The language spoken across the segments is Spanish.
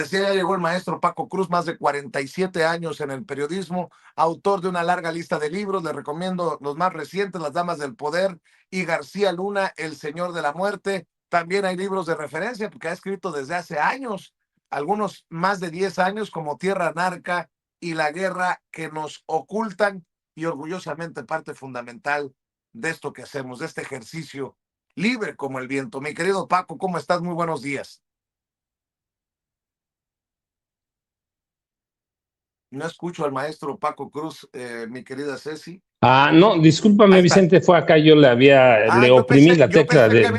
decía, ya llegó el maestro Paco Cruz, más de 47 años en el periodismo, autor de una larga lista de libros. Le recomiendo los más recientes, Las Damas del Poder y García Luna, El Señor de la Muerte. También hay libros de referencia, porque ha escrito desde hace años, algunos más de 10 años, como Tierra Narca y La Guerra que nos ocultan, y orgullosamente parte fundamental de esto que hacemos, de este ejercicio libre como el viento. Mi querido Paco, ¿cómo estás? Muy buenos días. No escucho al maestro Paco Cruz, mi querida Ceci. No, discúlpame, Ahí está. Vicente, fue acá, le Yo oprimí pensé, la tecla de...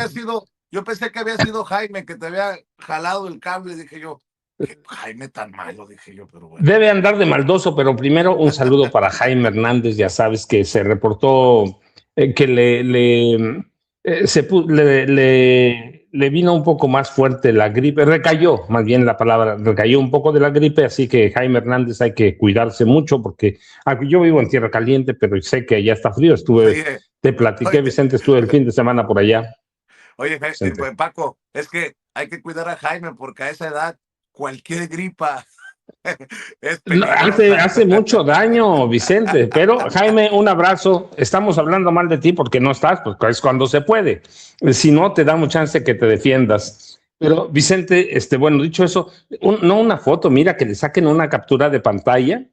yo pensé que había sido Jaime que te había jalado el cable, dije yo, qué Jaime tan malo, dije yo, pero bueno. Debe andar de maldoso, pero primero un saludo para Jaime Hernández, ya sabes que se reportó que le vino un poco más fuerte la gripe, recayó, más bien la palabra, recayó un poco de la gripe, así que Jaime Hernández hay que cuidarse mucho porque yo vivo en Tierra Caliente, pero sé que allá está frío, Oye, te platiqué, oye, Vicente, estuve el fin de semana por allá. oye, Vicente. Paco, es que hay que cuidar a Jaime porque a esa edad cualquier gripa es No, peligrosa. hace mucho daño, Vicente, pero Jaime, un abrazo. Estamos hablando mal de ti porque no estás, pues es cuando se puede. Si no, te damos chance que te defiendas. Pero, Vicente, bueno, dicho eso, no una foto, mira que le saquen una captura de pantalla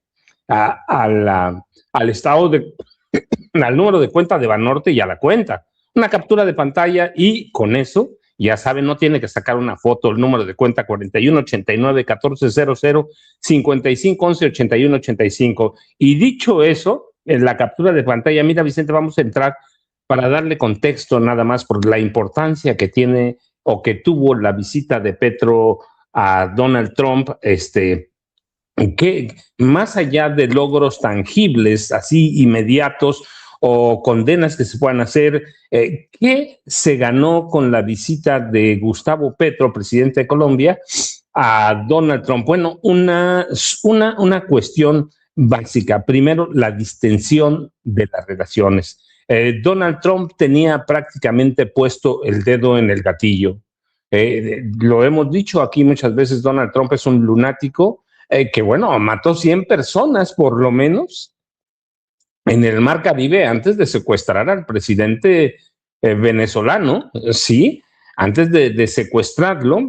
al estado al número de cuenta de Banorte y a la cuenta. Una captura de pantalla y con eso, ya saben, no tiene que sacar una foto, el número de cuenta 4189-1400-5511-8185. Y dicho eso, en la captura de pantalla, mira, Vicente, vamos a entrar para darle contexto nada más por la importancia que tiene o que tuvo la visita de Petro a Donald Trump, que más allá de logros tangibles, así inmediatos, o condenas que se puedan hacer, ¿qué se ganó con la visita de Gustavo Petro, presidente de Colombia, a Donald Trump? Bueno, una cuestión básica. Primero, la distensión de las relaciones. Donald Trump tenía prácticamente puesto el dedo en el gatillo. Lo hemos dicho aquí muchas veces, Donald Trump es un lunático que, bueno, mató 100 personas por lo menos en el Mar Caribe antes de secuestrar al presidente venezolano, sí, antes de secuestrarlo,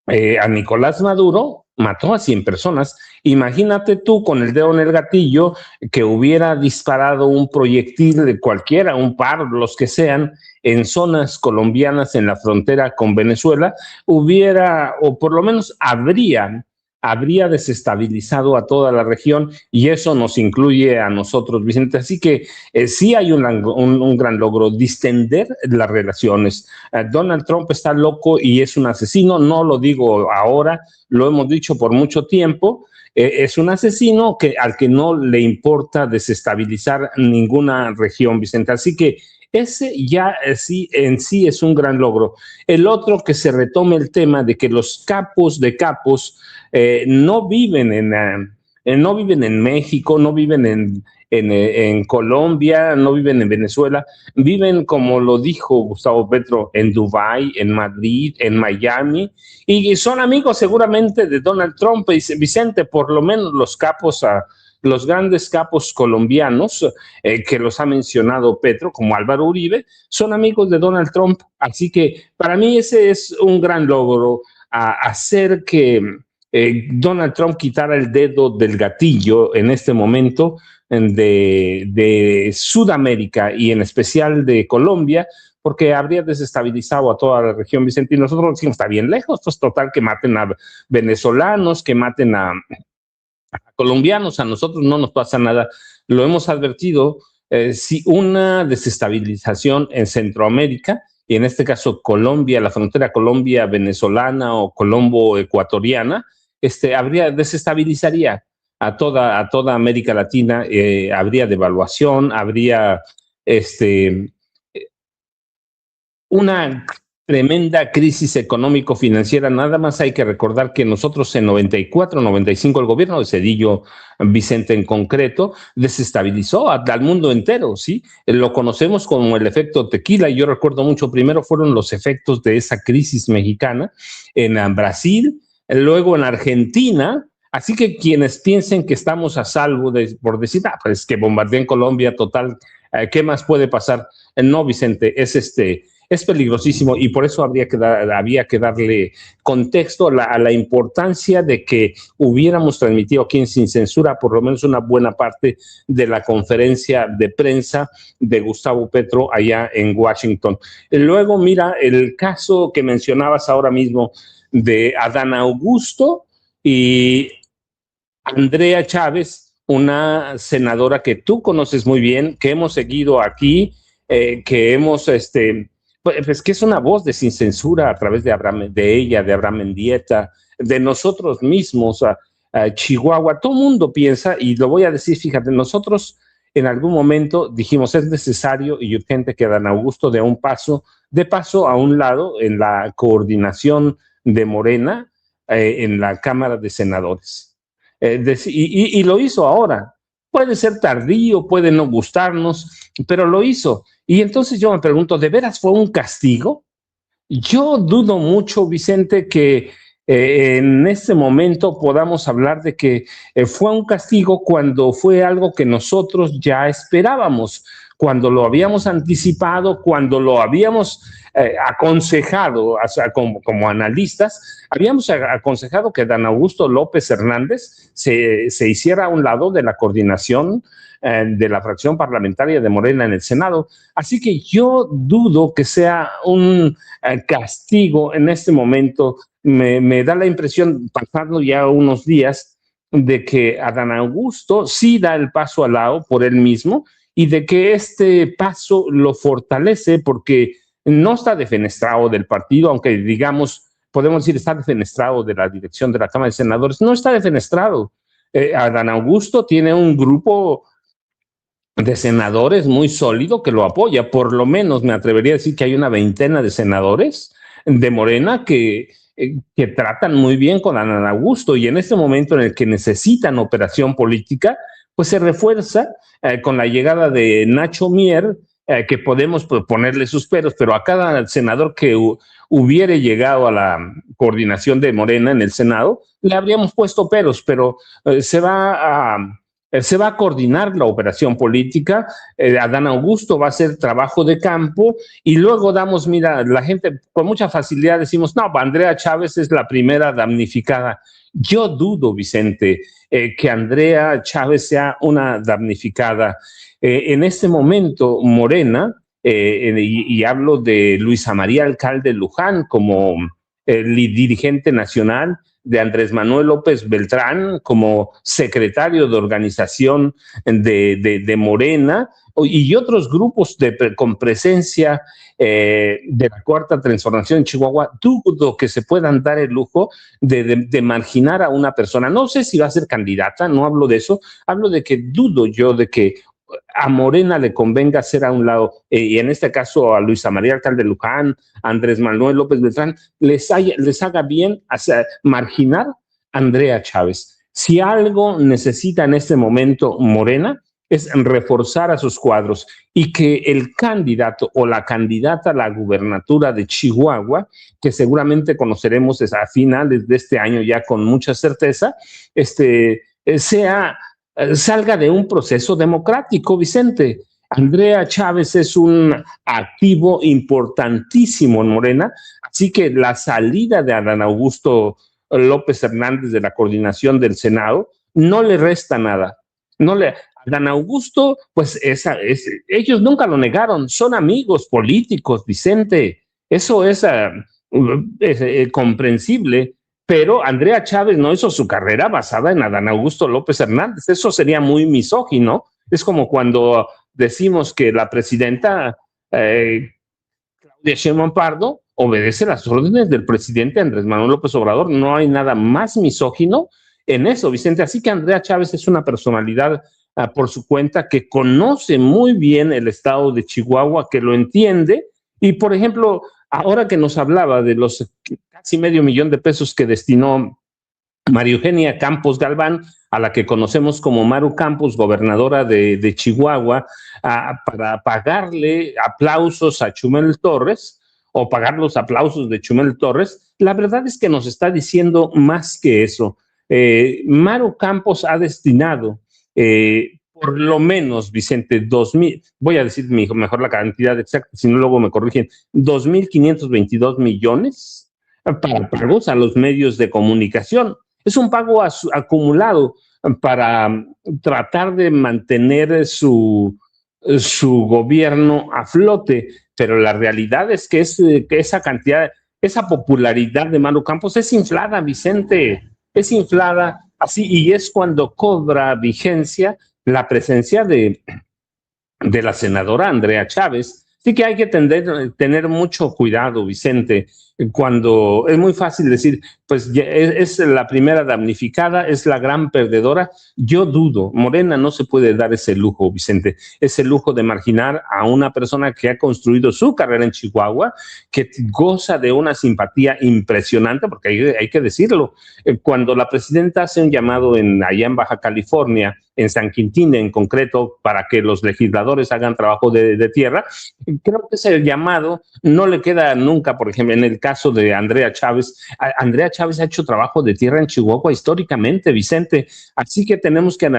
a Nicolás Maduro mató a 100 personas. Imagínate tú con el dedo en el gatillo que hubiera disparado un proyectil de cualquiera, un par, los que sean, en zonas colombianas en la frontera con Venezuela, hubiera, o por lo menos habría desestabilizado a toda la región y eso nos incluye a nosotros, Vicente. Así que sí hay un gran logro, distender las relaciones. Donald Trump está loco y es un asesino, no lo digo ahora, lo hemos dicho por mucho tiempo. Es un asesino al que no le importa desestabilizar ninguna región, Vicente. Así que ese ya sí, en sí es un gran logro. El otro, que se retome el tema de que los capos de capos no viven no viven en México, no viven en Colombia, no viven en Venezuela, viven, como lo dijo Gustavo Petro, en Dubái, en Madrid, en Miami, y son amigos seguramente de Donald Trump. Y Vicente, por lo menos los grandes capos colombianos que los ha mencionado Petro, como Álvaro Uribe, son amigos de Donald Trump. Así que para mí ese es un gran logro, hacer que Donald Trump quitara el dedo del gatillo en este momento de Sudamérica y en especial de Colombia, porque habría desestabilizado a toda la región, Vicente. Y nosotros decimos, está bien lejos, pues total, que maten a venezolanos, que maten a colombianos, a nosotros no nos pasa nada. Lo hemos advertido, si una desestabilización en Centroamérica, y en este caso Colombia, la frontera Colombia-venezolana o Colombo-ecuatoriana, desestabilizaría a toda América Latina, habría devaluación, habría una tremenda crisis económico-financiera. Nada más hay que recordar que nosotros en 94, 95, el gobierno de Zedillo, Vicente en concreto, desestabilizó al mundo entero, ¿sí? Lo conocemos como el efecto tequila, y yo recuerdo mucho, primero fueron los efectos de esa crisis mexicana en Brasil, luego en Argentina. Así que quienes piensen que estamos a salvo por decir, pues que bombardean Colombia, total, ¿qué más puede pasar? No, Vicente, es peligrosísimo y por eso había que darle contexto a la importancia de que hubiéramos transmitido aquí en Sin Censura por lo menos una buena parte de la conferencia de prensa de Gustavo Petro allá en Washington. Luego, mira, el caso que mencionabas ahora mismo de Adán Augusto y Andrea Chávez, una senadora que tú conoces muy bien, que hemos seguido aquí, que hemos, pues que es una voz de Sin Censura a través de ella, de Abraham Mendieta, de nosotros mismos, a Chihuahua. Todo el mundo piensa, y lo voy a decir, fíjate, nosotros en algún momento dijimos es necesario y urgente que Dan Augusto dé un paso, de paso a un lado en la coordinación de Morena en la Cámara de Senadores. Y lo hizo ahora. Puede ser tardío, puede no gustarnos, pero lo hizo. Y entonces yo me pregunto, ¿de veras fue un castigo? Yo dudo mucho, Vicente, que en este momento podamos hablar de que fue un castigo cuando fue algo que nosotros ya esperábamos, cuando lo habíamos anticipado, cuando lo habíamos aconsejado, o sea, como analistas, habíamos aconsejado que Dan Augusto López Hernández se hiciera a un lado de la coordinación de la fracción parlamentaria de Morena en el Senado. Así que yo dudo que sea un castigo en este momento. Me da la impresión, pasando ya unos días, de que Adán Augusto sí da el paso al lado por él mismo y de que este paso lo fortalece porque no está defenestrado del partido, aunque digamos, podemos decir, está defenestrado de la dirección de la Cámara de Senadores, no está defenestrado. Adán Augusto tiene un grupo de senadores muy sólido que lo apoya, por lo menos me atrevería a decir que hay una veintena de senadores de Morena que tratan muy bien con Adán Augusto y en este momento en el que necesitan operación política, pues se refuerza con la llegada de Nacho Mier, que podemos ponerle sus peros, pero a cada senador que hubiere llegado a la coordinación de Morena en el Senado, le habríamos puesto peros, pero se va a coordinar la operación política, Adán Augusto va a hacer trabajo de campo y luego damos, mira, la gente con mucha facilidad decimos, no, Andrea Chávez es la primera damnificada. Yo dudo, Vicente, que Andrea Chávez sea una damnificada. En este momento, Morena, y hablo de Luisa María Alcalde Luján como dirigente nacional, de Andrés Manuel López Beltrán como secretario de organización de Morena y otros grupos con presencia de la Cuarta Transformación en Chihuahua, dudo que se puedan dar el lujo de marginar a una persona. No sé si va a ser candidata, no hablo de eso, hablo de que dudo yo de que a Morena le convenga hacer a un lado, y en este caso a Luisa María Alcalde Luján, a Andrés Manuel López Beltrán, les haga bien marginar a Andrea Chávez. Si algo necesita en este momento Morena, es reforzar a sus cuadros y que el candidato o la candidata a la gubernatura de Chihuahua, que seguramente conoceremos a finales de este año ya con mucha certeza, salga de un proceso democrático, Vicente. Andrea Chávez es un activo importantísimo en Morena, así que la salida de Adán Augusto López Hernández de la coordinación del Senado no le resta nada. Adán Augusto, pues ellos nunca lo negaron, son amigos políticos, Vicente. Eso es comprensible. Pero Andrea Chávez no hizo su carrera basada en Adán Augusto López Hernández. Eso sería muy misógino. Es como cuando decimos que la presidenta Claudia Sheinbaum Pardo obedece las órdenes del presidente Andrés Manuel López Obrador. No hay nada más misógino en eso, Vicente. Así que Andrea Chávez es una personalidad por su cuenta que conoce muy bien el estado de Chihuahua, que lo entiende. Y, por ejemplo, ahora que nos hablaba de los casi $500,000 que destinó María Eugenia Campos Galván, a la que conocemos como Maru Campos, gobernadora de Chihuahua, para pagarle aplausos a Chumel Torres, o pagar los aplausos de Chumel Torres, la verdad es que nos está diciendo más que eso. Maru Campos ha destinado por lo menos, Vicente, 2,000, voy a decir mejor la cantidad exacta, si no luego me corrigen, 2,522 millones para pagos a los medios de comunicación. Es un pago acumulado para tratar de mantener su gobierno a flote, pero la realidad es que esa cantidad, esa popularidad de Maru Campos es inflada, Vicente, es inflada así, y es cuando cobra vigencia la presencia de la senadora Andrea Chávez. Sí que hay que tener mucho cuidado, Vicente, cuando es muy fácil decir, pues es la primera damnificada, es la gran perdedora. Yo dudo, Morena no se puede dar ese lujo, Vicente, ese lujo de marginar a una persona que ha construido su carrera en Chihuahua, que goza de una simpatía impresionante, porque hay que decirlo. Cuando la presidenta hace un llamado allá en Baja California, en San Quintín en concreto, para que los legisladores hagan trabajo de tierra, creo que ese llamado no le queda nunca, por ejemplo, en el caso de Andrea Chávez. Andrea Chávez ha hecho trabajo de tierra en Chihuahua históricamente, Vicente, así que tenemos que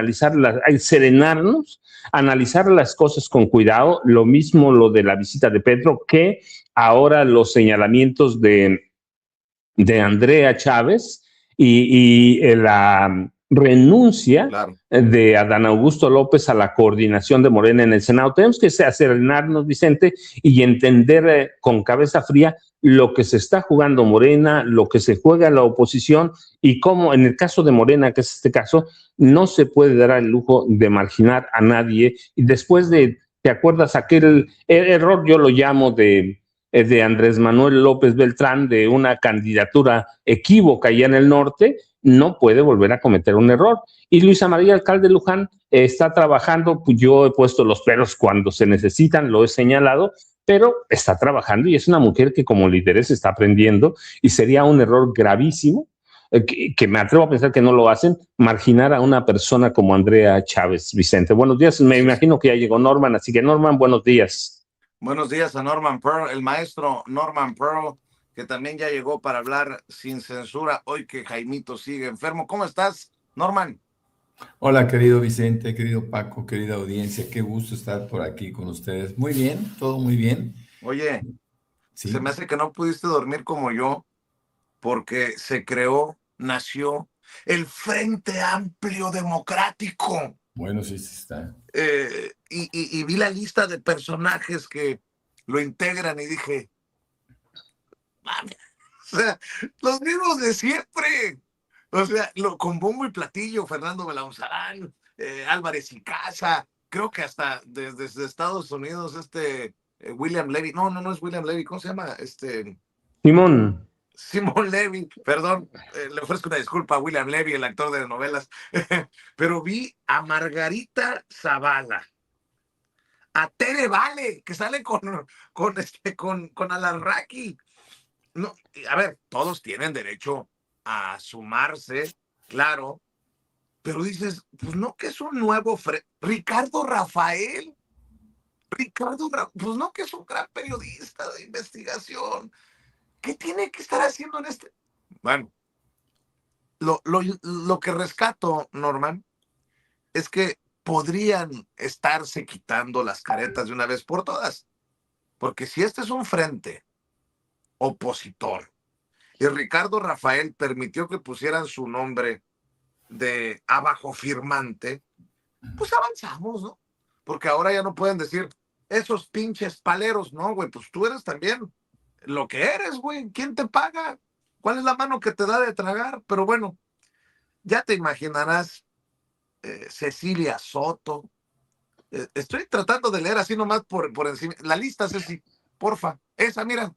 serenarnos, analizar las cosas con cuidado, lo mismo lo de la visita de Pedro, que ahora los señalamientos de Andrea Chávez y la renuncia Claro. de Adán Augusto López a la coordinación de Morena en el Senado. Tenemos que serenarnos, Vicente, y entender con cabeza fría lo que se está jugando Morena, lo que se juega la oposición y cómo en el caso de Morena, que es este caso, no se puede dar el lujo de marginar a nadie. Y después ¿te acuerdas aquel error, yo lo llamo de Andrés Manuel López Beltrán, de una candidatura equívoca allá en el norte? No puede volver a cometer un error. Y Luisa María Alcalde Luján está trabajando, pues yo he puesto los pelos cuando se necesitan, lo he señalado, pero está trabajando y es una mujer que como lideresa está aprendiendo y sería un error gravísimo, que me atrevo a pensar que no lo hacen, marginar a una persona como Andrea Chávez. Vicente, buenos días, me imagino que ya llegó Norman, así que Norman, buenos días. Buenos días a Norman Pearl, el maestro Norman Pearl, que también ya llegó para hablar sin censura hoy que Jaimito sigue enfermo. ¿Cómo estás, Norman? Hola, querido Vicente, querido Paco, querida audiencia, qué gusto estar por aquí con ustedes. Muy bien, todo muy bien. Oye, se me Sí, hace que no pudiste dormir como yo porque nació el Frente Amplio Democrático. bueno, sí, sí está. Y vi la lista de personajes que lo integran y dije, mami, o sea, los mismos de siempre. O sea, con bombo y platillo, Fernando Belauzarán, Álvarez y Casa, creo que hasta desde Estados Unidos, William Levy, no es William Levy, ¿cómo se llama? Simón. Simón Levy, perdón, le ofrezco una disculpa a William Levy, el actor de novelas, pero vi a Margarita Zavala, a Tere Vale, que sale con Alarraqui. No, a ver, todos tienen derecho a sumarse, claro, pero dices, pues no, que es un nuevo pues no, que es un gran periodista de investigación. ¿Qué tiene que estar haciendo en este? Bueno, lo que rescato, Norman, es que podrían estarse quitando las caretas de una vez por todas, porque si este es un frente opositor y Ricardo Rafael permitió que pusieran su nombre de abajo firmante, pues avanzamos, ¿no? Porque ahora ya no pueden decir esos pinches paleros, no, güey, pues tú eres también lo que eres, güey. ¿Quién te paga? ¿Cuál es la mano que te da de tragar? Pero bueno, ya te imaginarás, Cecilia Soto. Estoy tratando de leer así nomás por encima. La lista, Ceci, porfa. Esa, mira.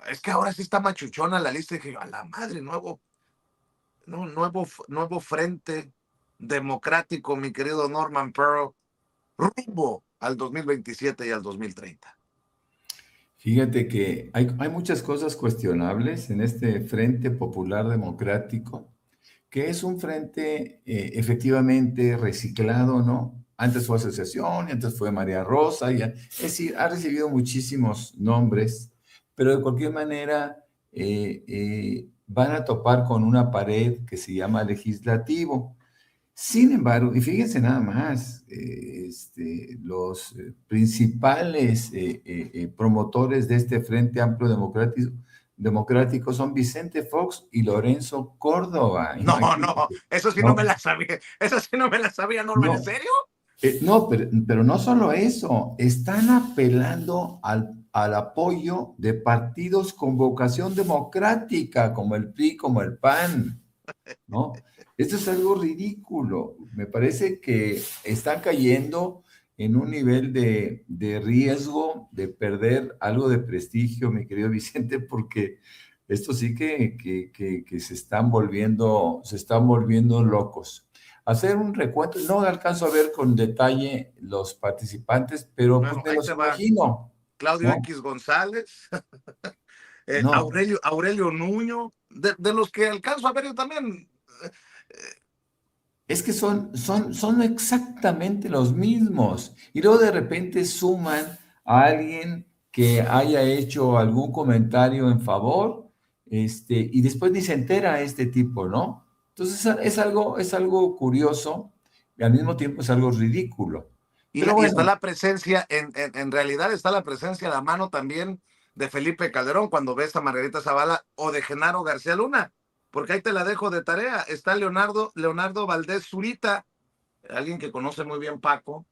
Es que ahora sí está machuchona la lista. Y dije, a la madre, nuevo frente democrático, mi querido Norman Pearl, rumbo al 2027 y al 2030. Fíjate que hay muchas cosas cuestionables en este Frente Popular Democrático, que es un frente efectivamente reciclado, ¿no? Antes fue Asociación, y antes fue María Rosa, es decir, ha recibido muchísimos nombres, pero de cualquier manera van a topar con una pared que se llama legislativo. Sin embargo, y fíjense nada más, los principales promotores de este Frente Amplio Democrático son Vicente Fox y Lorenzo Córdoba, No, no, imagínate, eso sí no me ¿no? la sabía. Eso sí no me la sabía, Norman. ¿En No, serio? no, pero no solo eso, están apelando al apoyo de partidos con vocación democrática, como el PRI, como el PAN, ¿no? Esto es algo ridículo. Me parece que están cayendo en un nivel de riesgo de perder algo de prestigio, mi querido Vicente, porque esto sí que se están volviendo locos. Hacer un recuento, no alcanzo a ver con detalle los participantes, pero pues Bueno, me ahí los te va. imagino, Claudio ¿no? X González, No, Aurelio Nuño, de los que alcanzo a ver yo también. es que son exactamente los mismos. Y luego de repente suman a alguien que haya hecho algún comentario en favor, y después ni se entera este tipo, ¿no? Entonces es algo curioso y al mismo tiempo es algo ridículo. Pero Y está bueno, la presencia, en realidad está la presencia a la mano también de Felipe Calderón cuando ves a Margarita Zavala o de Genaro García Luna, porque ahí te la dejo de tarea. Está Leonardo Valdés Zurita, alguien que conoce muy bien Paco,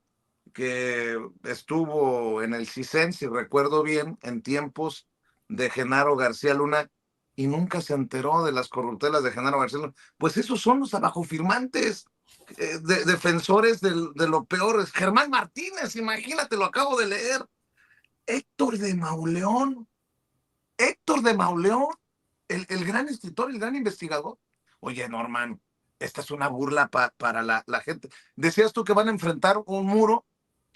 que estuvo en el CISEN, si recuerdo bien, en tiempos de Genaro García Luna y nunca se enteró de las corruptelas de Genaro García Luna. Pues esos son los abajofirmantes, defensores de lo peor. Germán Martínez, imagínate, lo acabo de leer. Héctor de Mauleón, Héctor de Mauleón, el gran escritor, el gran investigador. Oye, Norman, esta es una burla para la gente. Decías tú que van a enfrentar un muro,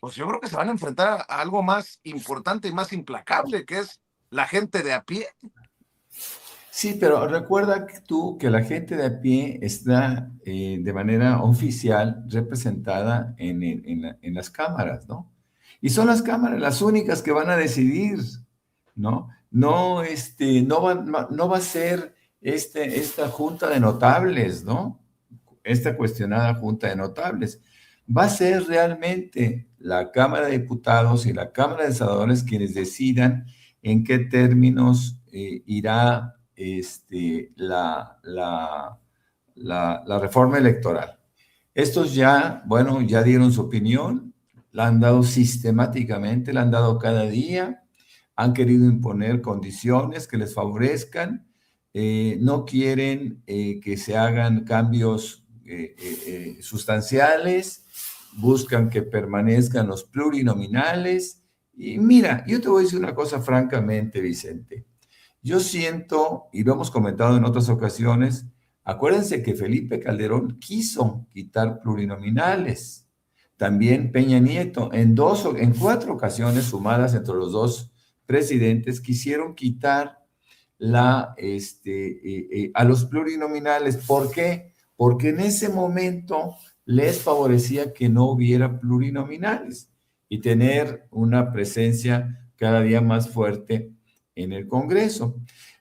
pues yo creo que se van a enfrentar a algo más importante y más implacable, que es la gente de a pie. sí, pero recuerda tú que la gente de a pie está de manera oficial representada en las cámaras, ¿no? Y son las cámaras las únicas que van a decidir, ¿no? No, no va a ser esta junta de notables, ¿no? Esta cuestionada junta de notables. Va a ser realmente la Cámara de Diputados y la Cámara de Senadores quienes decidan en qué términos irá la reforma electoral. Estos ya, bueno, ya dieron su opinión, la han dado sistemáticamente, la han dado cada día, han querido imponer condiciones que les favorezcan, no quieren que se hagan cambios sustanciales, buscan que permanezcan los plurinominales. Y mira, yo te voy a decir una cosa francamente, Vicente. Yo siento, y lo hemos comentado en otras ocasiones, acuérdense que Felipe Calderón quiso quitar plurinominales. También Peña Nieto, en 4 ocasiones sumadas entre los dos presidentes, quisieron quitar a los plurinominales. ¿Por qué? Porque en ese momento les favorecía que no hubiera plurinominales y tener una presencia cada día más fuerte en el Congreso.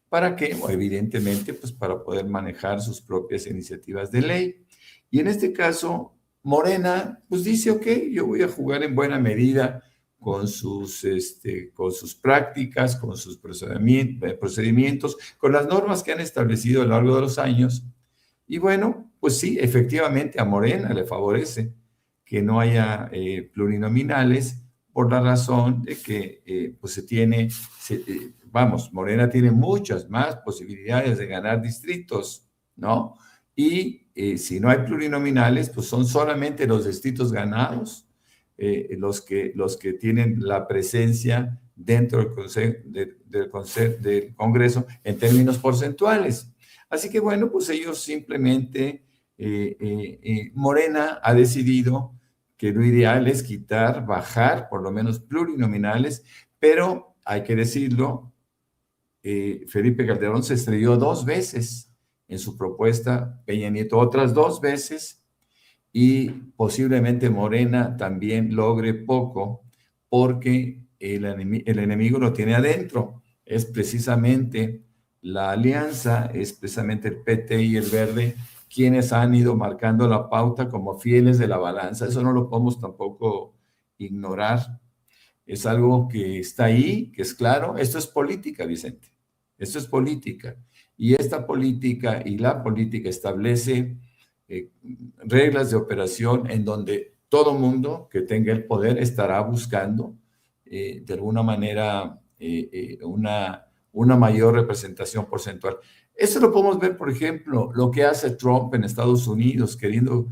¿Para qué? Bueno, evidentemente, pues para poder manejar sus propias iniciativas de ley. Y en este caso, Morena, pues dice, ok, yo voy a jugar en buena medida con sus prácticas, con sus procedimientos, con las normas que han establecido a lo largo de los años. Y bueno, pues sí, efectivamente a Morena le favorece que no haya plurinominales por la razón de que pues Morena tiene muchas más posibilidades de ganar distritos, ¿no? Y si no hay plurinominales, pues son solamente los distritos ganados los que tienen la presencia dentro del Congreso en términos porcentuales. Así que bueno, pues ellos simplemente, Morena ha decidido que lo ideal es quitar, bajar por lo menos plurinominales, pero hay que decirlo, Felipe Calderón se estrelló 2 veces en su propuesta, Peña Nieto otras 2 veces, y posiblemente Morena también logre poco porque el enemigo lo tiene adentro. es precisamente la alianza, es precisamente el PT y el Verde quienes han ido marcando la pauta como fieles de la balanza. Eso no lo podemos tampoco ignorar. Es algo que está ahí, que es claro. Esto es política, Vicente. Esto es política. Y esta política y la política establece reglas de operación en donde todo mundo que tenga el poder estará buscando de alguna manera una mayor representación porcentual. Eso lo podemos ver, por ejemplo, lo que hace Trump en Estados Unidos, queriendo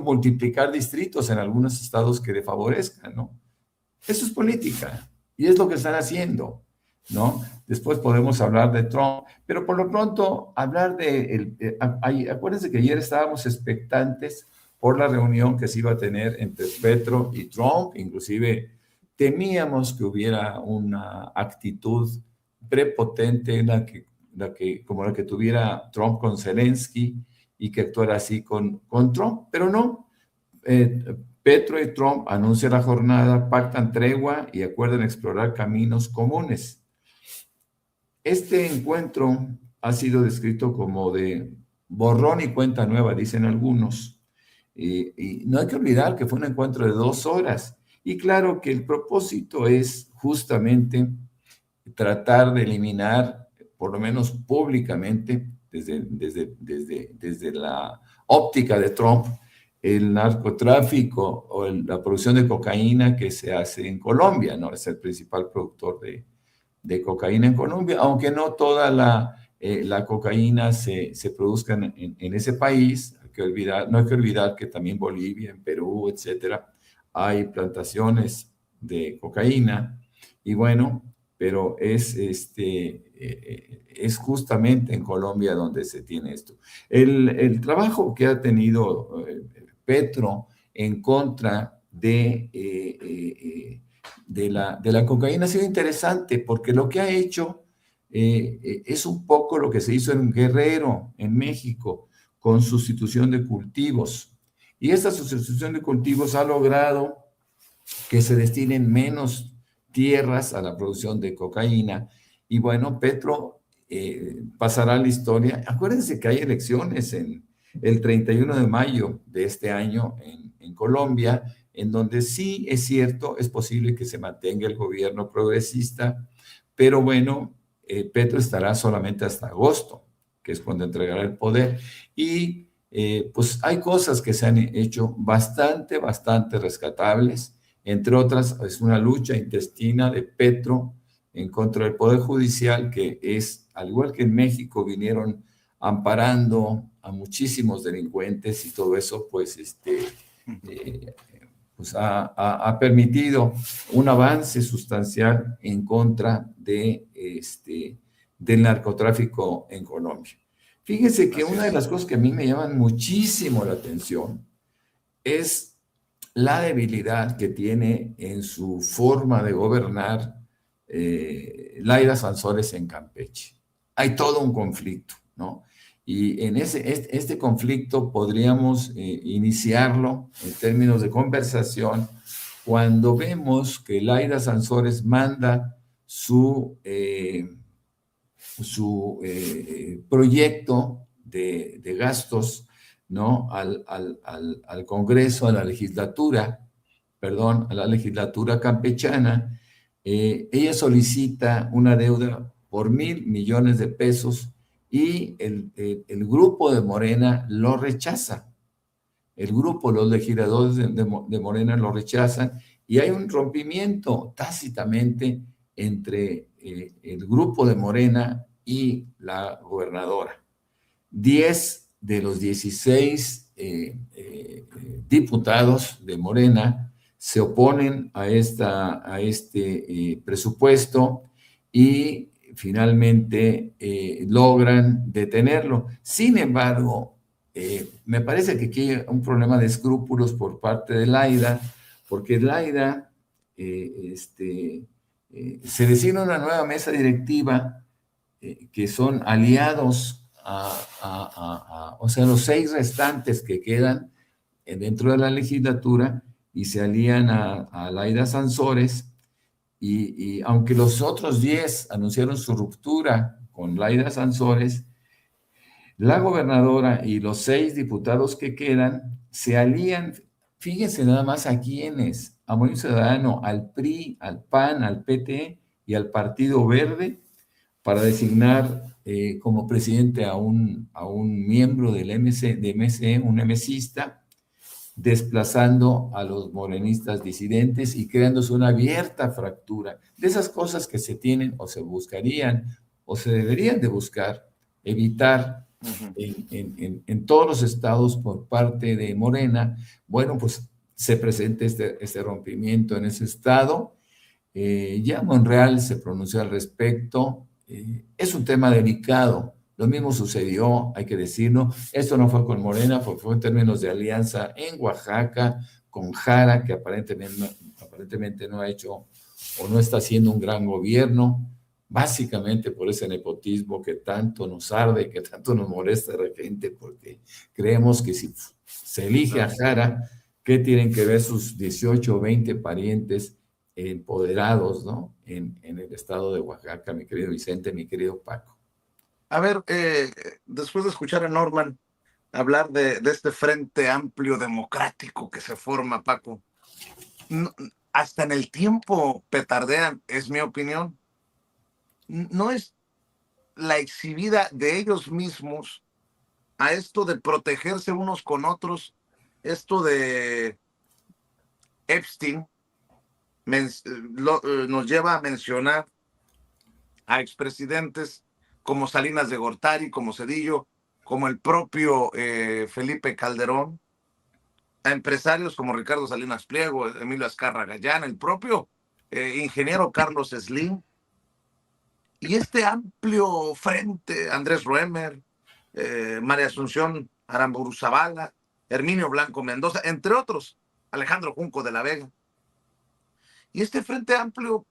multiplicar distritos en algunos estados que le favorezcan, ¿no? Eso es política y es lo que están haciendo, ¿no? Después podemos hablar de Trump, pero por lo pronto hablar acuérdense que ayer estábamos expectantes por la reunión que se iba a tener entre Petro y Trump, inclusive temíamos que hubiera una actitud prepotente como la que tuviera Trump con Zelensky y que actuara así con Trump, pero no. Petro y Trump anuncian la jornada, pactan tregua y acuerdan explorar caminos comunes. Este encuentro ha sido descrito como de borrón y cuenta nueva, dicen algunos. Y no hay que olvidar que fue un encuentro de 2 horas. Y claro que el propósito es justamente tratar de eliminar, por lo menos públicamente, desde la óptica de Trump, el narcotráfico o la producción de cocaína que se hace en Colombia, ¿no? Es el principal productor de cocaína en Colombia, aunque no toda la cocaína se produzca en ese país. No hay que olvidar que también Bolivia, en Perú, etcétera, hay plantaciones de cocaína. Y bueno, pero es justamente en Colombia donde se tiene esto. El trabajo que ha tenido Petro en contra de la cocaína ha sido interesante porque lo que ha hecho es un poco lo que se hizo en Guerrero, en México, con sustitución de cultivos. Y esta sustitución de cultivos ha logrado que se destinen menos tierras a la producción de cocaína. Y bueno, Petro pasará a la historia. Acuérdense que hay elecciones el 31 de mayo de este año en Colombia, en donde sí es cierto, es posible que se mantenga el gobierno progresista, pero bueno, Petro estará solamente hasta agosto, que es cuando entregará el poder. Y pues hay cosas que se han hecho bastante rescatables. Entre otras, es una lucha intestina de Petro en contra del Poder Judicial, que es, al igual que en México, vinieron amparando a muchísimos delincuentes y todo eso, pues, pues ha permitido un avance sustancial en contra del narcotráfico en Colombia. Fíjense que una de las cosas que a mí me llaman muchísimo la atención es la debilidad que tiene en su forma de gobernar Laida Sansores en Campeche. Hay todo un conflicto, ¿no? Y en este conflicto podríamos iniciarlo en términos de conversación cuando vemos que Laida Sansores manda su proyecto de gastos, ¿no? al Congreso, a la legislatura campechana. Ella solicita una deuda por 1,000 millones de pesos y el grupo de Morena lo rechaza. Los legisladores de Morena lo rechazan y hay un rompimiento tácitamente entre el grupo de Morena y la gobernadora. 10 de los 16 diputados de Morena se oponen a este presupuesto y finalmente logran detenerlo. Sin embargo, me parece que aquí hay un problema de escrúpulos por parte de Laida, porque Laida se designa una nueva mesa directiva que son aliados o sea, los 6 restantes que quedan dentro de la legislatura y se alían a Laida Sansores y aunque los otros 10 anunciaron su ruptura con Laida Sansores, la gobernadora y los 6 diputados que quedan se alían, fíjense nada más a quiénes, a Movimiento Ciudadano, al PRI, al PAN, al PT y al Partido Verde, para designar como presidente a un miembro del MC, un MCista, desplazando a los morenistas disidentes y creándose una abierta fractura. De esas cosas que se tienen o se buscarían o se deberían de buscar, evitar en todos los estados por parte de Morena. Bueno, pues se presenta este rompimiento en ese estado. Ya Monreal se pronunció al respecto. Es un tema delicado. Lo mismo sucedió, hay que decirlo. Esto no fue con Morena, fue en términos de alianza en Oaxaca, con Jara, que aparentemente no ha hecho o no está haciendo un gran gobierno, básicamente por ese nepotismo que tanto nos arde, que tanto nos molesta a la gente, porque creemos que si se elige a Jara, ¿qué tienen que ver sus 18 o 20 parientes empoderados, ¿no? En el estado de Oaxaca, mi querido Vicente, mi querido Paco? A ver, después de escuchar a Norman hablar de este frente amplio democrático que se forma, Paco, no, hasta en el tiempo petardean, es mi opinión. No es la exhibida de ellos mismos a esto de protegerse unos con otros, esto de Epstein, nos lleva a mencionar a expresidentes como Salinas de Gortari, como Zedillo, como el propio Felipe Calderón, a empresarios como Ricardo Salinas Pliego, Emilio Azcárraga Gallán, el propio ingeniero Carlos Slim, y este amplio frente, Andrés Roemer, María Asunción Aramburu Zavala, Herminio Blanco Mendoza, entre otros, Alejandro Junco de la Vega. Y este frente amplio,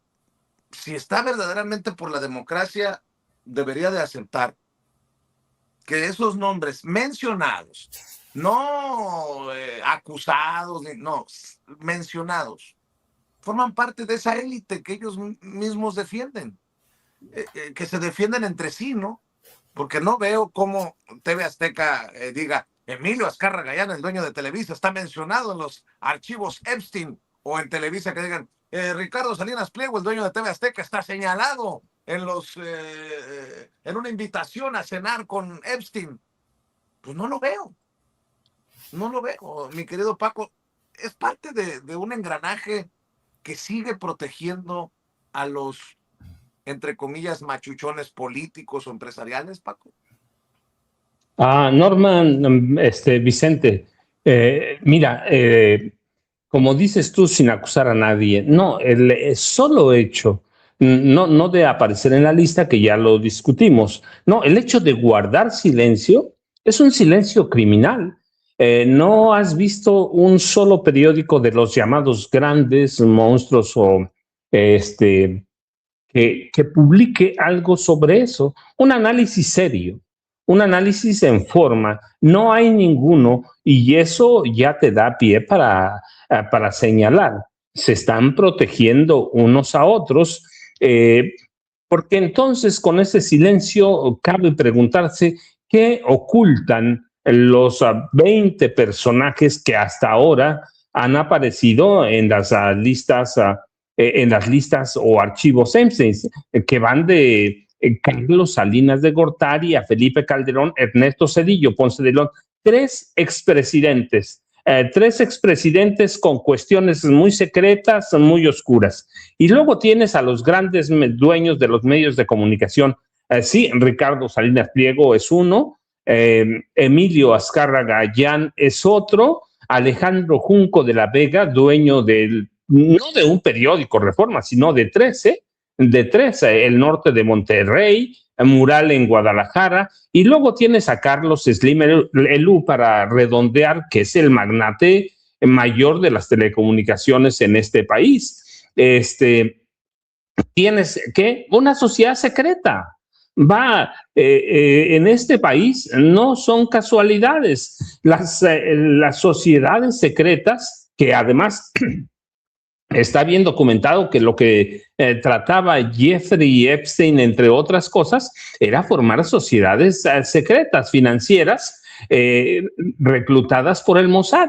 si está verdaderamente por la democracia, debería de aceptar que esos nombres mencionados, no acusados, no, mencionados, forman parte de esa élite que ellos mismos defienden, que se defienden entre sí, ¿no? Porque no veo cómo TV Azteca diga, Emilio Azcárraga Gallán, el dueño de Televisa, está mencionado en los archivos Epstein, o en Televisa que digan, Ricardo Salinas Pliego, el dueño de TV Azteca, está señalado en una invitación a cenar con Epstein. Pues no lo veo, mi querido Paco. Es parte de un engranaje que sigue protegiendo a los, entre comillas, machuchones políticos o empresariales, Paco. Norman, Vicente, mira, como dices tú, sin acusar a nadie, no, el solo hecho, no de aparecer en la lista, que ya lo discutimos, no, el hecho de guardar silencio es un silencio criminal. ¿No has visto un solo periódico de los llamados grandes monstruos o que publique algo sobre eso? Un análisis serio, un análisis en forma. No hay ninguno, y eso ya te da pie para señalar. Se están protegiendo unos a otros, porque entonces con ese silencio cabe preguntarse qué ocultan los 20 personajes que hasta ahora han aparecido en las listas o archivos Epstein, que van de Carlos Salinas de Gortari a Felipe Calderón, Ernesto Zedillo, Ponce de León, tres expresidentes con cuestiones muy secretas, muy oscuras. Y luego tienes a los grandes dueños de los medios de comunicación. Sí, Ricardo Salinas Pliego es uno, Emilio Azcárraga Gallán es otro, Alejandro Junco de la Vega, dueño no de un periódico Reforma, sino de 13, El Norte de Monterrey, Mural en Guadalajara, y luego tienes a Carlos Slim Elú, para redondear, que es el magnate mayor de las telecomunicaciones en este país. Tienes que una sociedad secreta. En este país no son casualidades. Las sociedades secretas, que además está bien documentado que lo que trataba Jeffrey Epstein, entre otras cosas, era formar sociedades secretas financieras reclutadas por el Mossad.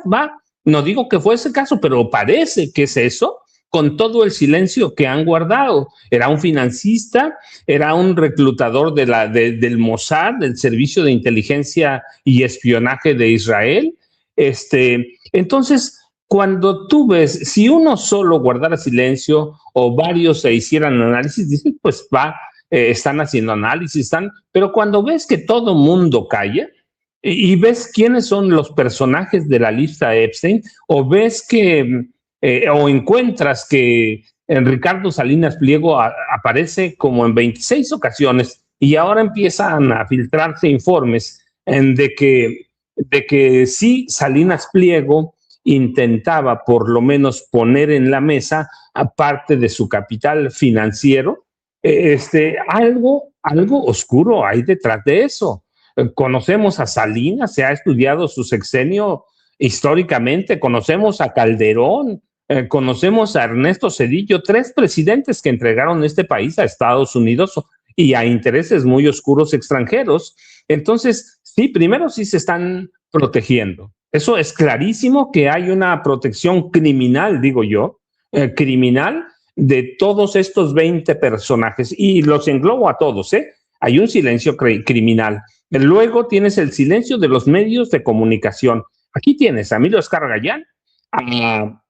No digo que fue ese caso, pero parece que es eso, con todo el silencio que han guardado. Era un financista, era un reclutador del Mossad, del Servicio de Inteligencia y Espionaje de Israel. Entonces, cuando tú ves, si uno solo guardara silencio o varios se hicieran análisis, dices, pues están haciendo análisis, pero cuando ves que todo mundo calla y ves quiénes son los personajes de la lista Epstein, o ves que, o encuentras que Ricardo Salinas Pliego aparece como en 26 ocasiones y ahora empiezan a filtrarse informes de que sí, Salinas Pliego intentaba por lo menos poner en la mesa, aparte de su capital financiero, algo oscuro hay detrás de eso. Conocemos a Salinas, se ha estudiado su sexenio históricamente, conocemos a Calderón, conocemos a Ernesto Zedillo, 3 presidentes que entregaron este país a Estados Unidos y a intereses muy oscuros extranjeros. Entonces, sí, primero sí se están protegiendo. Eso es clarísimo, que hay una protección criminal, digo yo, criminal de todos estos 20 personajes, y los englobo a todos, ¿eh? Hay un silencio criminal. Luego tienes el silencio de los medios de comunicación. Aquí tienes a Emilio Azcárraga Gallán, a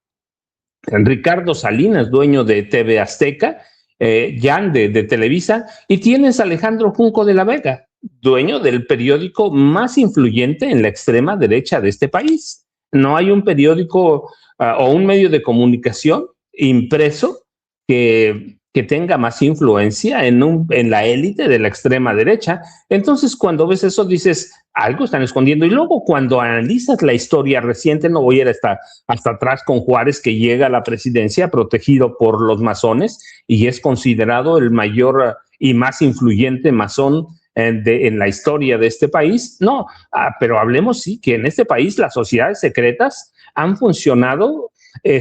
Ricardo Salinas, dueño de TV Azteca, Jan de Televisa, y tienes a Alejandro Junco de la Vega, dueño del periódico más influyente en la extrema derecha de este país. No hay un periódico o un medio de comunicación impreso que tenga más influencia en la élite de la extrema derecha. Entonces, cuando ves eso, dices, algo están escondiendo. Y luego, cuando analizas la historia reciente, no voy a ir hasta atrás con Juárez, que llega a la presidencia protegido por los masones y es considerado el mayor y más influyente masón en la historia de este país. No, pero hablemos, sí, que en este país las sociedades secretas han funcionado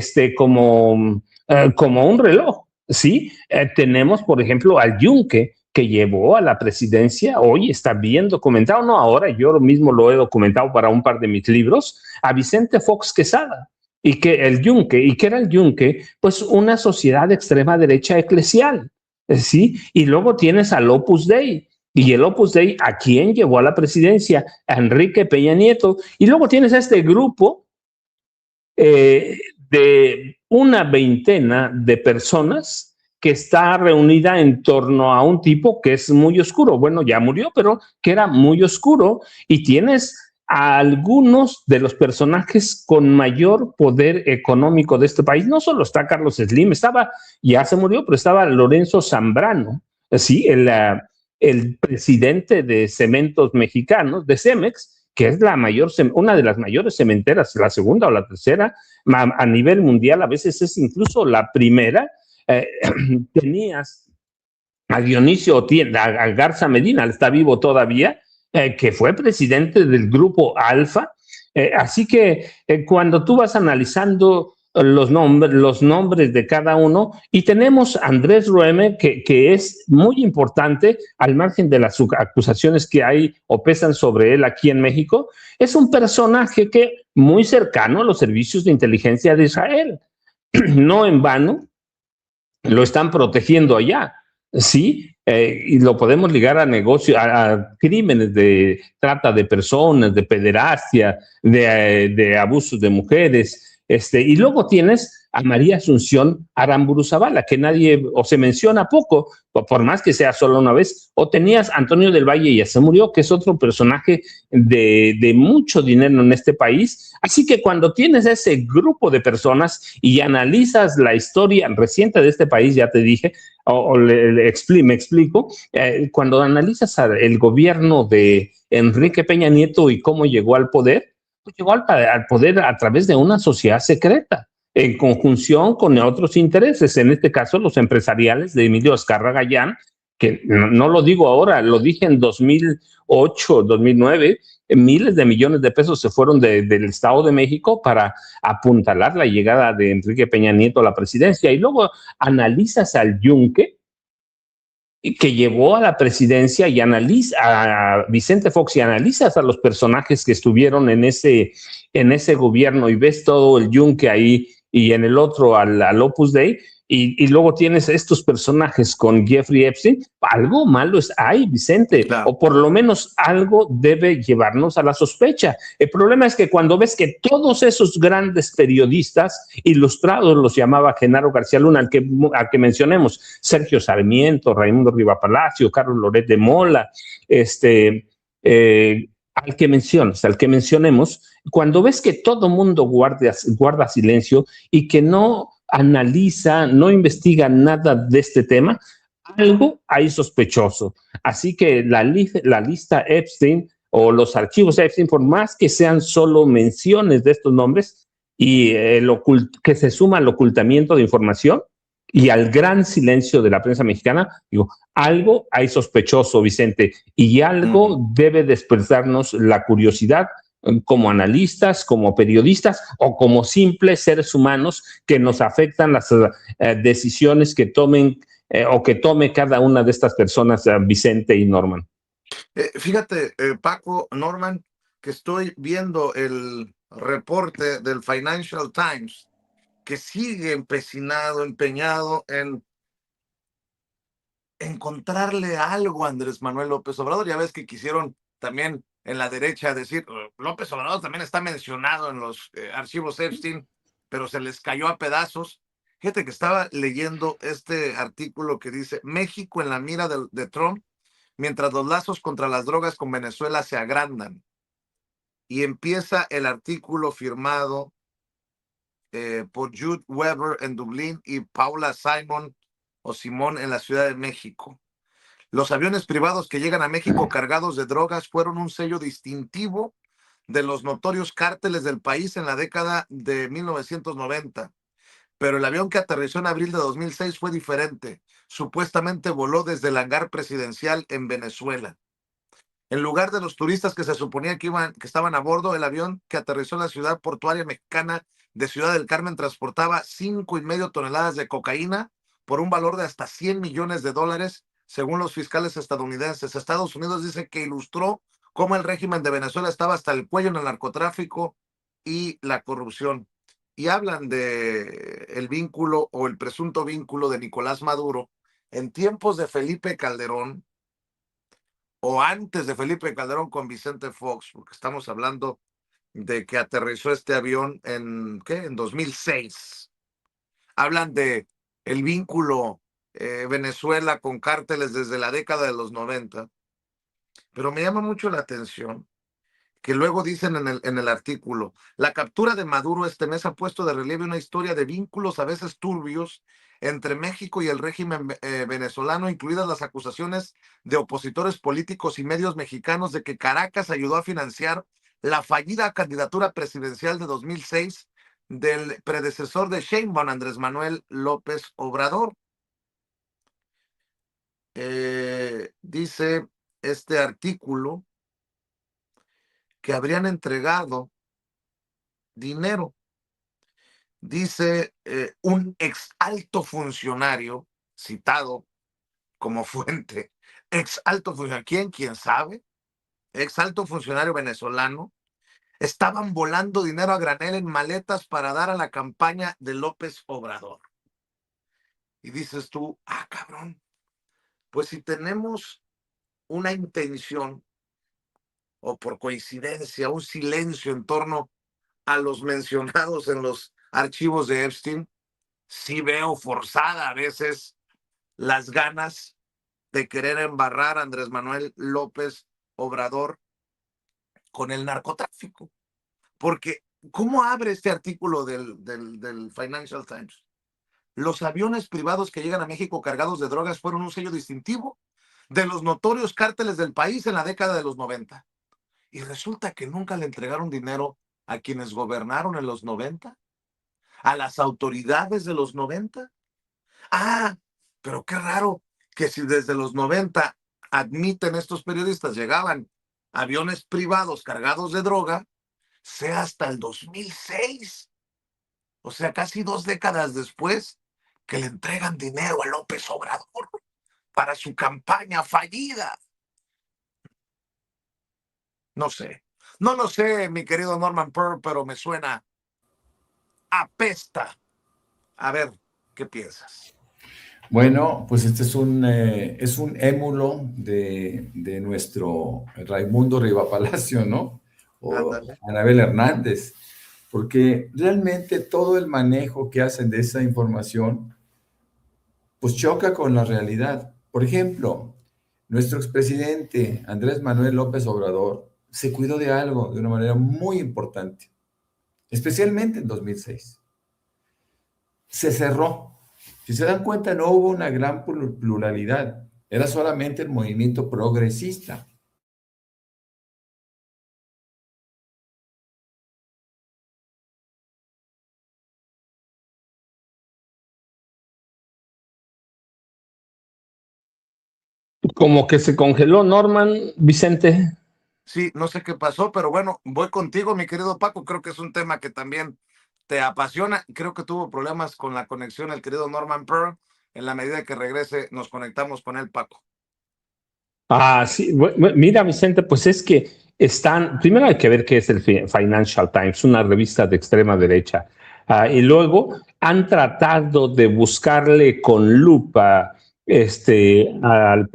como un reloj, ¿sí? Tenemos, por ejemplo, al Yunque, que llevó a la presidencia, hoy está bien documentado, no ahora, yo mismo lo he documentado para un par de mis libros, a Vicente Fox Quesada. ¿Y qué era el Yunque? Pues una sociedad de extrema derecha eclesial, ¿sí? Y luego tienes al Opus Dei. Y el Opus Dei, ¿a quién llevó a la presidencia? A Enrique Peña Nieto. Y luego tienes a este grupo de una veintena de personas que está reunida en torno a un tipo que es muy oscuro. Bueno, ya murió, pero que era muy oscuro. Y tienes a algunos de los personajes con mayor poder económico de este país. No solo está Carlos Slim, ya se murió, pero estaba Lorenzo Zambrano, ¿sí? El presidente de Cementos Mexicanos, de Cemex, que es una de las mayores cementeras, la segunda o la tercera a nivel mundial, a veces es incluso la primera. Tenías a Dionisio a Garza Medina, está vivo todavía, que fue presidente del grupo Alfa. Así que cuando tú vas analizando los nombres de cada uno, y tenemos a Andrés Rueme, que es muy importante, al margen de las acusaciones que hay o pesan sobre él aquí en México, es un personaje que muy cercano a los servicios de inteligencia de Israel. No en vano lo están protegiendo allá, ¿sí? Y lo podemos ligar a negocios, a crímenes de trata de personas, de pederastia, de abusos de mujeres. Y luego tienes a María Asunción Aramburu Zavala, que nadie o se menciona poco, por más que sea solo una vez. O tenías a Antonio del Valle, ya se murió, que es otro personaje de mucho dinero en este país. Así que cuando tienes ese grupo de personas y analizas la historia reciente de este país, ya te dije, me explico, cuando analizas el gobierno de Enrique Peña Nieto y cómo llegó al poder, pues llegó al poder a través de una sociedad secreta, en conjunción con otros intereses, en este caso los empresariales de Emilio Azcárraga Gallán, que no lo digo ahora, lo dije en 2008, 2009, miles de millones de pesos se fueron del Estado de México para apuntalar la llegada de Enrique Peña Nieto a la presidencia. Y luego analizas al Yunque que llevó a la presidencia y analiza a Vicente Fox y analizas a los personajes que estuvieron en ese gobierno y ves todo el Yunque ahí y en el otro al Opus Dei y luego tienes estos personajes con Jeffrey Epstein, algo malo hay, Vicente, Claro. o por lo menos algo debe llevarnos a la sospecha. El problema es que cuando ves que todos esos grandes periodistas ilustrados, los llamaba Genaro García Luna, al que mencionemos, Sergio Sarmiento, Raimundo Riva Palacio, Carlos Loret de Mola, al que mencionemos, cuando ves que todo mundo guarda silencio y que no analiza, no investiga nada de este tema, algo hay sospechoso. Así que la lista Epstein o los archivos Epstein, por más que sean solo menciones de estos nombres y que se suma al ocultamiento de información y al gran silencio de la prensa mexicana, digo, algo hay sospechoso, Vicente, y algo debe despertarnos la curiosidad como analistas, como periodistas o como simples seres humanos que nos afectan las decisiones que tomen o que tome cada una de estas personas, Vicente y Norman. Fíjate, Paco, Norman, que estoy viendo el reporte del Financial Times, que sigue empeñado en encontrarle algo a Andrés Manuel López Obrador. Ya ves que quisieron también en la derecha decir, López Obrador también está mencionado en los archivos Epstein, pero se les cayó a pedazos. Fíjate que estaba leyendo este artículo que dice, México en la mira de Trump, mientras los lazos contra las drogas con Venezuela se agrandan. Y empieza el artículo firmado por Jude Weber en Dublín y Paula Simon o Simón en la Ciudad de México. Los aviones privados que llegan a México cargados de drogas fueron un sello distintivo de los notorios cárteles del país en la década de 1990. Pero el avión que aterrizó en abril de 2006 fue diferente. Supuestamente voló desde el hangar presidencial en Venezuela. En lugar de los turistas que se suponía que estaban a bordo, el avión que aterrizó en la ciudad portuaria mexicana de Ciudad del Carmen transportaba 5,5 toneladas de cocaína por un valor de hasta $100 millones, según los fiscales estadounidenses. Estados Unidos dice que ilustró cómo el régimen de Venezuela estaba hasta el cuello en el narcotráfico y la corrupción. Y hablan de el vínculo o el presunto vínculo de Nicolás Maduro en tiempos de Felipe Calderón o antes de Felipe Calderón con Vicente Fox, porque estamos hablando de que aterrizó este avión en 2006. Hablan de el vínculo Venezuela con cárteles desde la década de los 90, pero me llama mucho la atención que luego dicen en el artículo, la captura de Maduro este mes ha puesto de relieve una historia de vínculos a veces turbios entre México y el régimen venezolano, incluidas las acusaciones de opositores políticos y medios mexicanos de que Caracas ayudó a financiar la fallida candidatura presidencial de 2006 del predecesor de Sheinbaum, Andrés Manuel López Obrador. Dice este artículo que habrían entregado dinero. Dice un ex alto funcionario, citado como fuente, ex alto funcionario, ¿quién sabe? Ex alto funcionario venezolano, estaban volando dinero a granel en maletas para dar a la campaña de López Obrador. Y dices tú, cabrón, pues si tenemos una intención o por coincidencia un silencio en torno a los mencionados en los archivos de Epstein, sí veo forzada a veces las ganas de querer embarrar a Andrés Manuel López Obrador con el narcotráfico. Porque, ¿cómo abre este artículo del Financial Times? Los aviones privados que llegan a México cargados de drogas fueron un sello distintivo de los notorios cárteles del país en la década de los 90. Y resulta que nunca le entregaron dinero a quienes gobernaron en los 90, a las autoridades de los 90. Pero qué raro que si desde los 90 admiten estos periodistas, llegaban aviones privados cargados de droga sea hasta el 2006. O sea, casi 2 décadas después que le entregan dinero a López Obrador para su campaña fallida. No sé. No lo sé, mi querido Norman Pearl, pero me suena apesta. A ver, ¿qué piensas? Bueno, pues este es un émulo de nuestro Raimundo Riva Palacio, ¿no? O Ándale. Anabel Hernández, porque realmente todo el manejo que hacen de esa información, pues choca con la realidad. Por ejemplo, nuestro expresidente Andrés Manuel López Obrador se cuidó de algo de una manera muy importante, especialmente en 2006. Se cerró. Si se dan cuenta, no hubo una gran pluralidad, era solamente el movimiento progresista. Como que se congeló Norman, Vicente. Sí, no sé qué pasó, pero bueno, voy contigo, mi querido Paco. Creo que es un tema que también te apasiona. Creo que tuvo problemas con la conexión el querido Norman Pearl. En la medida que regrese, nos conectamos con él, Paco. Ah, sí, mira, Vicente, pues es que primero hay que ver qué es el Financial Times, una revista de extrema derecha, y luego han tratado de buscarle con lupa al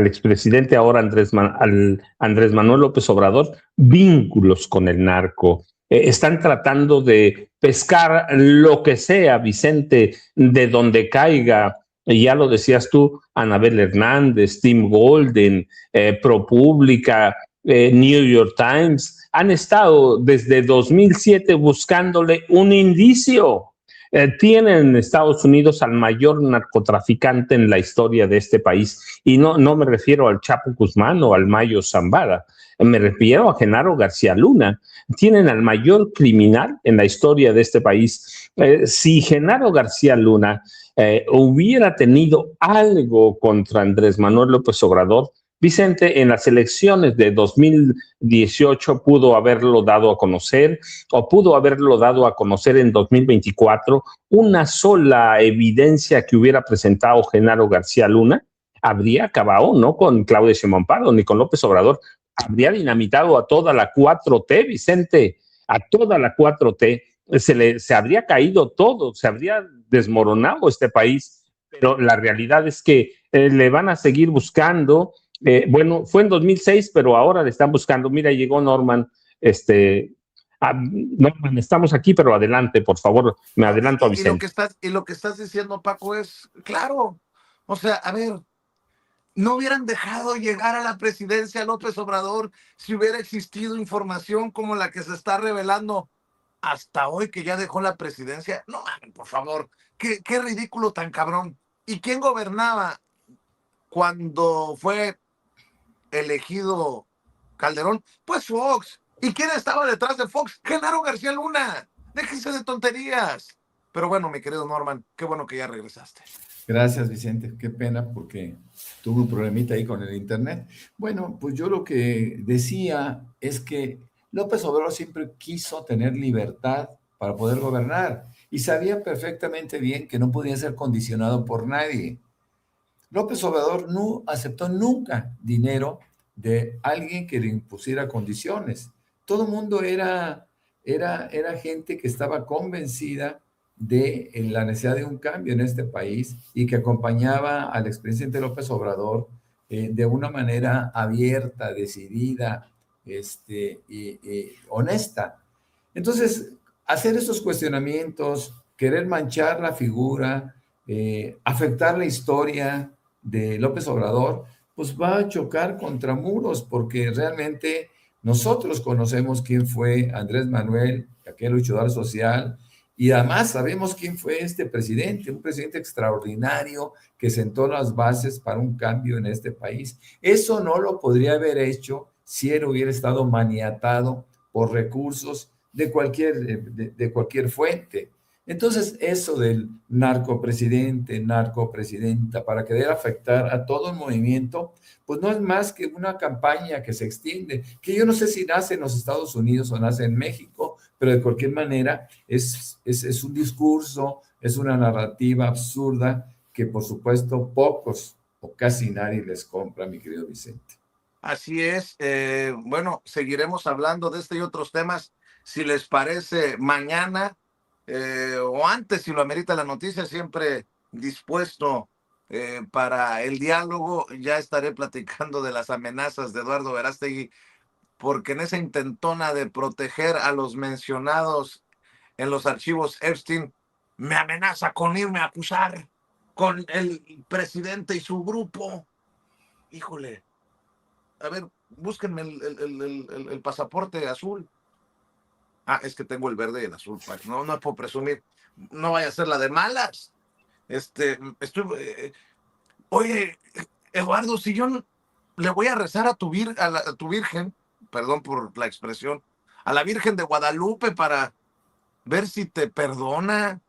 expresidente ahora Andrés Manuel López Obrador vínculos con el narco. Están tratando de pescar lo que sea, Vicente, de donde caiga. Y ya lo decías tú, Anabel Hernández, Tim Golden, ProPublica, New York Times, han estado desde 2007 buscándole un indicio. Tienen en Estados Unidos al mayor narcotraficante en la historia de este país. Y no me refiero al Chapo Guzmán o al Mayo Zambada, me refiero a Genaro García Luna. Tienen al mayor criminal en la historia de este país. Si Genaro García Luna hubiera tenido algo contra Andrés Manuel López Obrador, Vicente, en las elecciones de 2018 pudo haberlo dado a conocer o pudo haberlo dado a conocer en 2024. Una sola evidencia que hubiera presentado Genaro García Luna habría acabado no con Claudia Sheinbaum Pardo ni con López Obrador, habría dinamitado a toda la 4T, Vicente, a toda la 4T. Se habría caído todo, se habría desmoronado este país, pero la realidad es que le van a seguir buscando. Bueno, fue en 2006, pero ahora le están buscando. Mira, llegó Norman, Norman, estamos aquí, pero adelante, por favor, me No, adelanto a Vicente. y lo que estás diciendo, Paco, es claro. O sea, a ver, no hubieran dejado llegar a la presidencia a López Obrador si hubiera existido información como la que se está revelando hasta hoy que ya dejó la presidencia. No, por favor, qué ridículo tan cabrón. ¿Y quién gobernaba cuando fue elegido Calderón? Pues Fox. ¿Y quién estaba detrás de Fox? Genaro García Luna. Déjense de tonterías. Pero bueno, mi querido Norman, qué bueno que ya regresaste. Gracias, Vicente. Qué pena porque tuve un problemita ahí con el internet. Bueno, pues yo lo que decía es que López Obrador siempre quiso tener libertad para poder gobernar y sabía perfectamente bien que no podía ser condicionado por nadie. López Obrador no aceptó nunca dinero de alguien que le impusiera condiciones. Todo el mundo era gente que estaba convencida de la necesidad de un cambio en este país y que acompañaba al expresidente López Obrador de una manera abierta, decidida y honesta. Entonces, hacer esos cuestionamientos, querer manchar la figura, afectar la historia de López Obrador, pues va a chocar contra muros, porque realmente nosotros conocemos quién fue Andrés Manuel, aquel luchador social, y además sabemos quién fue este presidente, un presidente extraordinario que sentó las bases para un cambio en este país. Eso no lo podría haber hecho si él hubiera estado maniatado por recursos de cualquier fuente. Entonces, eso del narcopresidente, narcopresidenta, para querer afectar a todo el movimiento, pues no es más que una campaña que se extiende, que yo no sé si nace en los Estados Unidos o nace en México, pero de cualquier manera es un discurso, es una narrativa absurda que por supuesto pocos o casi nadie les compra, mi querido Vicente. Así es. Bueno, seguiremos hablando de este y otros temas, si les parece, mañana o antes, si lo amerita la noticia, siempre dispuesto para el diálogo. Ya estaré platicando de las amenazas de Eduardo Verástegui, porque en esa intentona de proteger a los mencionados en los archivos Epstein, me amenaza con irme a acusar con el presidente y su grupo. Híjole. A ver, búsquenme el pasaporte azul. Ah, es que tengo el verde y el azul. No, no puedo presumir. No vaya a ser la de malas. Oye, Eduardo, si yo le voy a rezar a a tu Virgen, perdón por la expresión, a la Virgen de Guadalupe para ver si te perdona.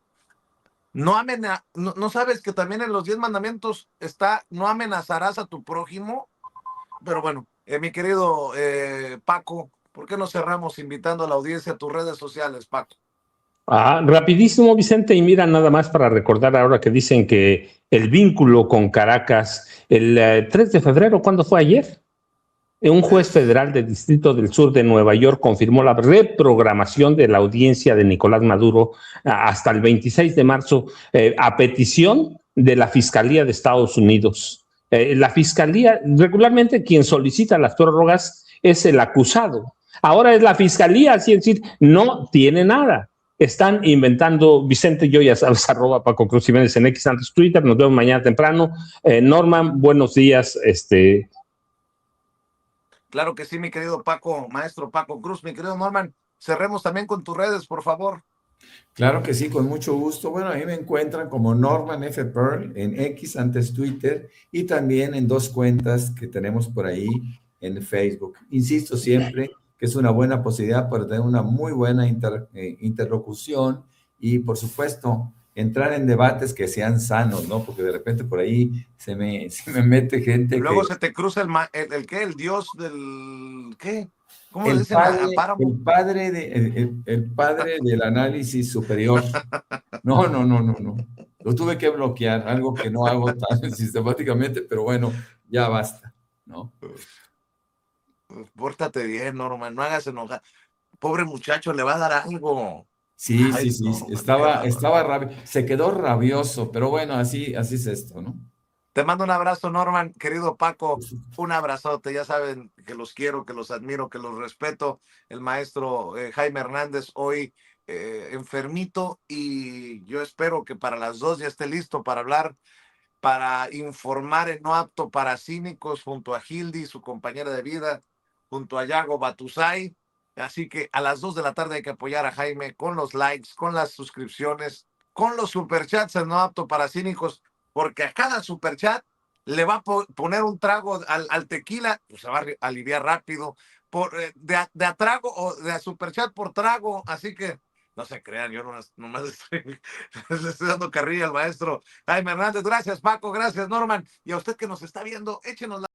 No sabes que también en los 10 mandamientos está, no amenazarás a tu prójimo. Pero bueno, mi querido Paco, ¿por qué no cerramos invitando a la audiencia a tus redes sociales, Paco? Rapidísimo, Vicente, y mira, nada más para recordar ahora que dicen que el vínculo con Caracas, el 3 de febrero, ¿cuándo fue ayer? Un juez federal del Distrito del Sur de Nueva York confirmó la reprogramación de la audiencia de Nicolás Maduro hasta el 26 de marzo a petición de la Fiscalía de Estados Unidos. La Fiscalía, regularmente quien solicita las prórrogas es el acusado. Ahora es la Fiscalía, así es decir, no tiene nada. Están inventando, Vicente, yo ya sabes, @ Paco Cruz Jiménez en X antes Twitter, nos vemos mañana temprano. Norman, buenos días, Claro que sí, mi querido Paco, maestro Paco Cruz, mi querido Norman, cerremos también con tus redes, por favor. Claro que sí, con mucho gusto. Bueno, ahí me encuentran como Norman F. Pearl en X, antes Twitter, y también en 2 cuentas que tenemos por ahí en Facebook. Insisto siempre que es una buena posibilidad para tener una muy buena interlocución y, por supuesto, entrar en debates que sean sanos, ¿no? Porque de repente por ahí se me mete gente Luego que... se te cruza ¿qué? El dios del, ¿qué? ¿Cómo le El dicen a padre, Páramo? el padre del análisis superior. No, no, no, no, no. Lo tuve que bloquear, algo que no hago tan sistemáticamente, pero bueno, ya basta, ¿no? Pórtate bien, Norman, no hagas enojar. Pobre muchacho, le va a dar algo. Sí, Ay, sí, sí, Norman, qué bárbaro. se quedó rabioso, pero bueno, así es esto, ¿no? Te mando un abrazo, Norman, querido Paco, un abrazote. Ya saben que los quiero, que los admiro, que los respeto. El maestro Jaime Hernández hoy enfermito, y yo espero que para las 2 ya esté listo para hablar, para informar en No Apto para Cínicos, junto a Hildy, su compañera de vida, junto a Yago Batusay. Así que a las 2 de la tarde hay que apoyar a Jaime con los likes, con las suscripciones, con los superchats en No Apto para Cínicos, porque a cada superchat le va a poner un trago al tequila, pues se va a aliviar rápido, de a trago o de a superchat por trago. Así que no se crean, yo nomás estoy dando carrilla al maestro Jaime Hernández. Gracias, Paco, gracias, Norman. Y a usted que nos está viendo, échenos la